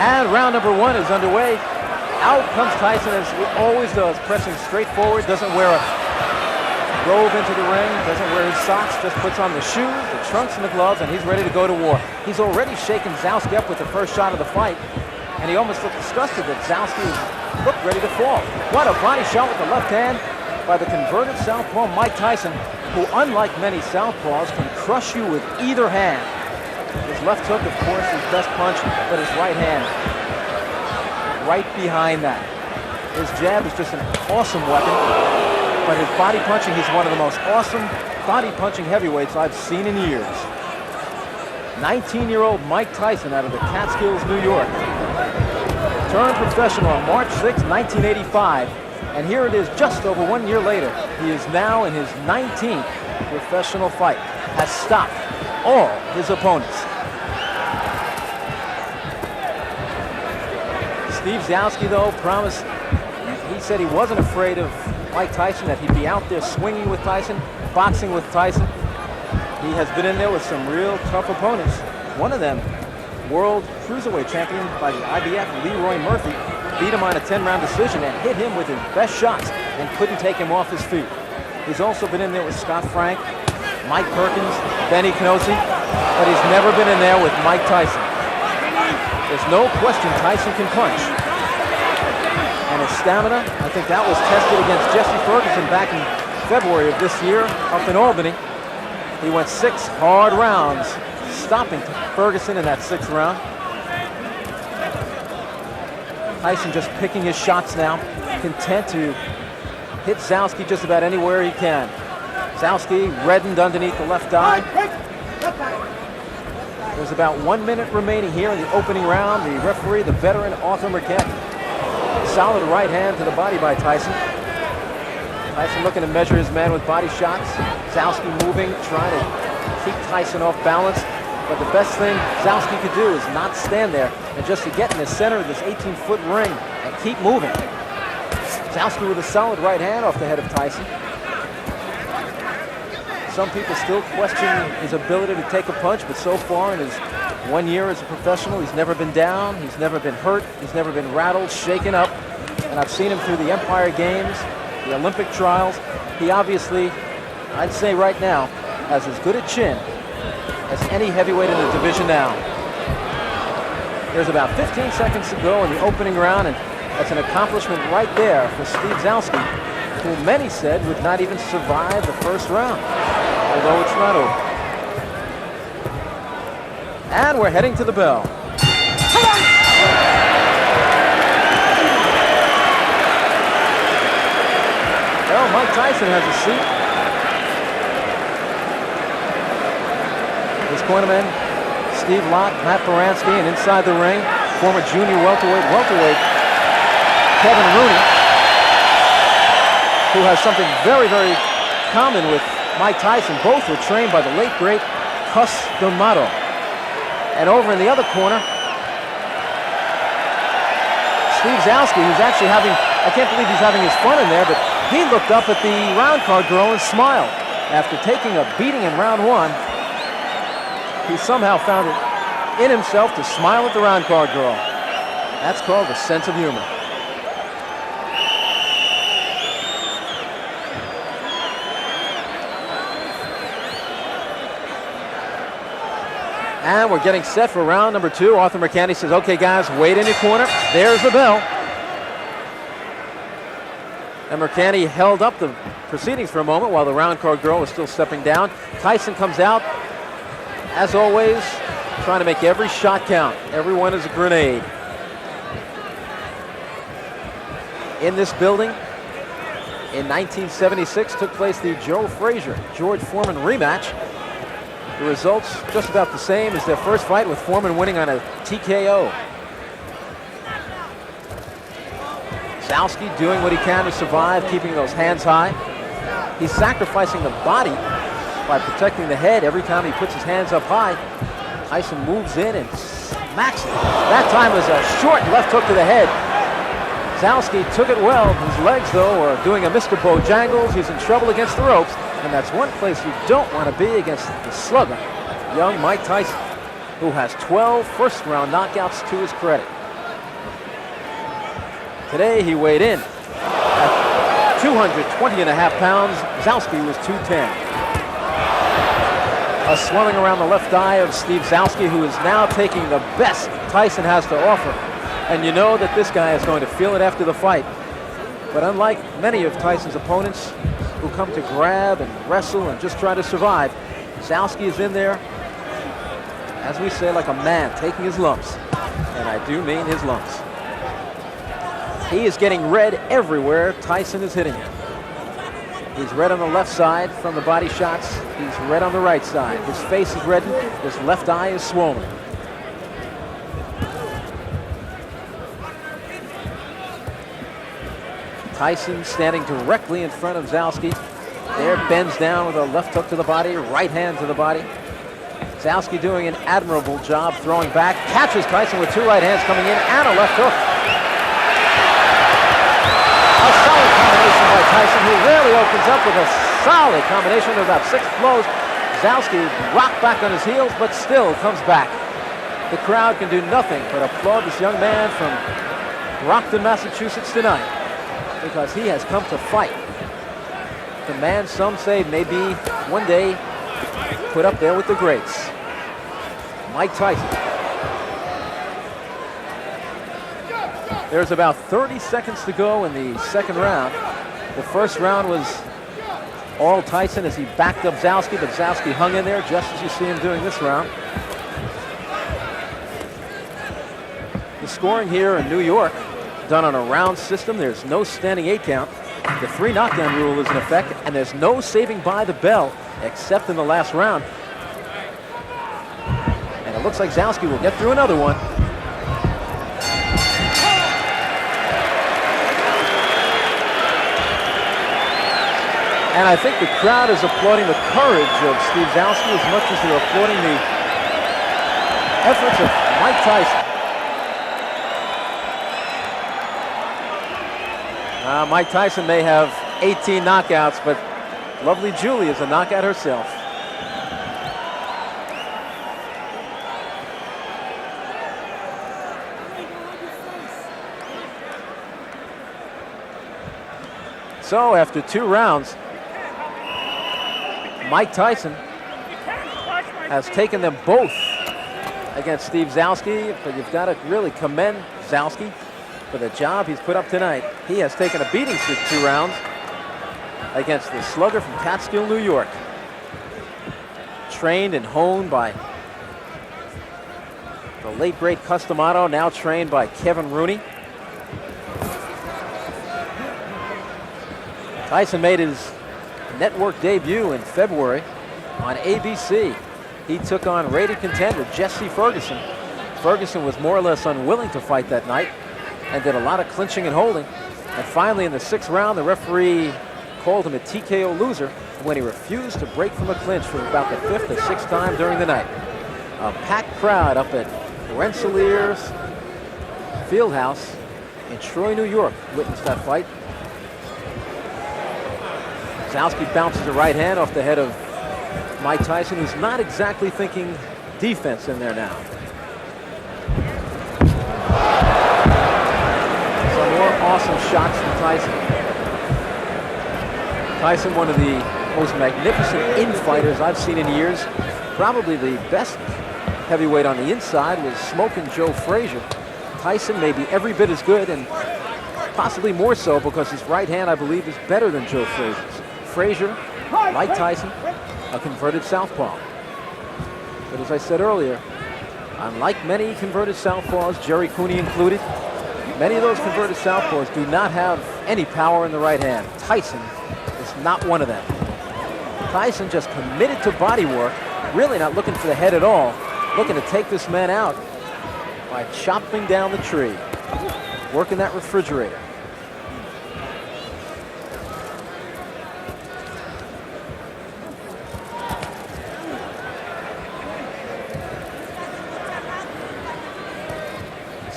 And round number 1 is underway. Out comes Tyson, as he always does, pressing straight forward, doesn't wear a robe into the ring, doesn't wear his socks, just puts on the shoes, the trunks, and the gloves, and he's ready to go to war. He's already shaken Zouski up with the first shot of the fight, and he almost looked disgusted that Zouski looked ready to fall. What a body shot with the left hand by the converted southpaw Mike Tyson, who, unlike many southpaws, can crush you with either hand. His left hook, of course, his best punch, but his right hand right behind that. His jab is just an awesome weapon, but his body punching, he's one of the most awesome body punching heavyweights I've seen in years. 19-year-old Mike Tyson out of the Catskills, New York. Turned professional on March 6, 1985, and here it is just over 1 year later. He is now in his 19th professional fight, has stopped all his opponents. Steve Zouski, though, promised, he said he wasn't afraid of Mike Tyson, that he'd be out there swinging with Tyson, boxing with Tyson. He has been in there with some real tough opponents. One of them, world cruiserweight champion by the IBF, Leroy Murphy, beat him on a 10-round decision and hit him with his best shots and couldn't take him off his feet. He's also been in there with Scott Frank, Mike Perkins, Benny Canosi, but he's never been in there with Mike Tyson. There's no question Tyson can punch. And his stamina, I think that was tested against Jesse Ferguson back in February of this year up in Albany. He went 6 hard rounds, stopping Ferguson in that 6th round. Tyson just picking his shots now, content to hit Zouski just about anywhere he can. Zouski reddened underneath the left eye. There's about 1 minute remaining here in the opening round. The referee, the veteran Arthur Mercante. Solid right hand to the body by Tyson. Tyson looking to measure his man with body shots. Zouski moving, trying to keep Tyson off balance. But the best thing Zouski could do is not stand there and just to get in the center of this 18-foot ring and keep moving. Zouski with a solid right hand off the head of Tyson. Some people still question his ability to take a punch, but so far in his 1 year as a professional, he's never been down, he's never been hurt, he's never been rattled, shaken up. And I've seen him through the Empire Games, the Olympic trials. He obviously, I'd say right now, has as good a chin as any heavyweight in the division now. There's about 15 seconds to go in the opening round, and that's an accomplishment right there for Steve Zouski, who many said would not even survive the first round, although it's not over. And we're heading to the bell. Well, Mike Tyson has a seat. His cornerman, Steve Lott, Matt Baranski, and inside the ring, former junior welterweight, Kevin Rooney, who has something very, very common with Mike Tyson. Both were trained by the late, great Cus D'Amato. And over in the other corner, Steve Zouski, who's actually having, I can't believe he's having his fun in there, but he looked up at the round card girl and smiled. After taking a beating in round 1, he somehow found it in himself to smile at the round card girl. That's called a sense of humor. And we're getting set for round number 2. Arthur Mercante says, okay, guys, wait in your corner. There's the bell. And Mercante held up the proceedings for a moment while the round card girl was still stepping down. Tyson comes out, as always, trying to make every shot count. Every one is a grenade. In this building, in 1976, took place the Joe Frazier, George Foreman rematch. The results just about the same as their first fight, with Foreman winning on a TKO. Zouski doing what he can to survive, keeping those hands high. He's sacrificing the body by protecting the head every time he puts his hands up high. Tyson moves in and smacks it. That time was a short left hook to the head. Zouski took it well. His legs, though, are doing a Mr. Bojangles. He's in trouble against the ropes. And that's one place you don't want to be against the slugger, young Mike Tyson, who has 12 first-round knockouts to his credit. Today he weighed in at 220.5 pounds. Zouski was 210. A swelling around the left eye of Steve Zouski, who is now taking the best Tyson has to offer. And you know that this guy is going to feel it after the fight. But unlike many of Tyson's opponents who come to grab and wrestle and just try to survive, Zouski is in there, as we say, like a man, taking his lumps. And I do mean his lumps. He is getting red everywhere Tyson is hitting him. He's red on the left side from the body shots. He's red on the right side. His face is reddened. His left eye is swollen. Tyson standing directly in front of Zouski. There, bends down with a left hook to the body, right hand to the body. Zouski doing an admirable job throwing back. Catches Tyson with two right hands coming in and a left hook. A solid combination by Tyson, who rarely opens up with a solid combination of about 6 blows. Zouski rocked back on his heels, but still comes back. The crowd can do nothing but applaud this young man from Brockton, Massachusetts tonight, because he has come to fight. The man some say may be one day put up there with the greats. Mike Tyson. There's about 30 seconds to go in the second round. The first round was all Tyson as he backed up Zouski, but Zouski hung in there just as you see him doing this round. The scoring here in New York, done on a round system. There's no standing 8 count. The 3 knockdown rule is in effect, and there's no saving by the bell except in the last round. And it looks like Zouski will get through another one. And I think the crowd is applauding the courage of Steve Zouski as much as they're applauding the efforts of Mike Tyson. Mike Tyson may have 18 knockouts, but lovely Julie is a knockout herself. So after 2 rounds, Mike Tyson has taken them both against Steve Zouski, but you've got to really commend Zouski for the job he's put up tonight. He has taken a beating through 2 rounds against the slugger from Catskill, New York. Trained and honed by the late great Customato, now trained by Kevin Rooney. Tyson made his network debut in February on ABC. He took on rated contender Jesse Ferguson. Ferguson was more or less unwilling to fight that night and did a lot of clinching and holding. And finally, in the 6th round, the referee called him a TKO loser when he refused to break from a clinch for about the 5th or 6th time during the night. A packed crowd up at Rensselaer's Fieldhouse in Troy, New York witnessed that fight. Zouski bounces a right hand off the head of Mike Tyson, who's not exactly thinking defense in there now. Some more awesome shots from Tyson. Tyson, one of the most magnificent infighters I've seen in years. Probably the best heavyweight on the inside was Smokin' Joe Frazier. Tyson may be every bit as good, and possibly more so because his right hand, I believe, is better than Joe Frazier's. Frazier, like Tyson, a converted southpaw. But as I said earlier, unlike many converted southpaws, Jerry Cooney included, many of those converted southpaws do not have any power in the right hand. Tyson is not one of them. Tyson just committed to body work, really not looking for the head at all, looking to take this man out by chopping down the tree, working that refrigerator.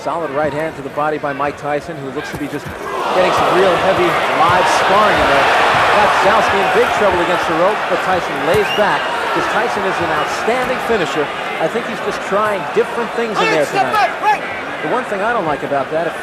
Solid right hand to the body by Mike Tyson, who looks to be just getting some real heavy live sparring in there. Got Zouski in big trouble against the rope, but Tyson lays back because Tyson is an outstanding finisher. I think he's just trying different things in there tonight. The one thing I don't like about that, if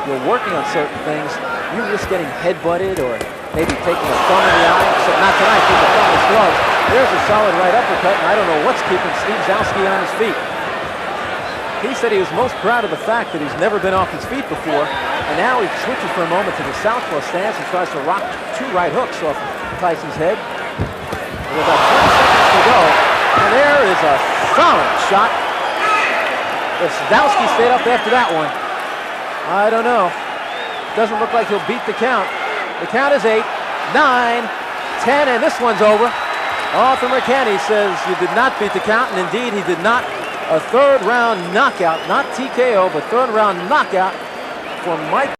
you're working on certain things, you risk getting head-butted or maybe taking a thumb in the eye. Except not tonight, with the thumb in his glove. There's a solid right uppercut, and I don't know what's keeping Steve Zouski on his feet. He said he was most proud of the fact that he's never been off his feet before, and now he switches for a moment to the southpaw stance and tries to rock 2 right hooks off Tyson's head. With about 20 seconds to go, and there is a solid shot. If Zouski stayed up after that one, I don't know. Doesn't look like he'll beat the count. The count is 8, 9, 10, and this one's over. Arthur McKenney says you did not beat the count, and indeed he did not. A third round knockout, not TKO, but third round knockout for Mike.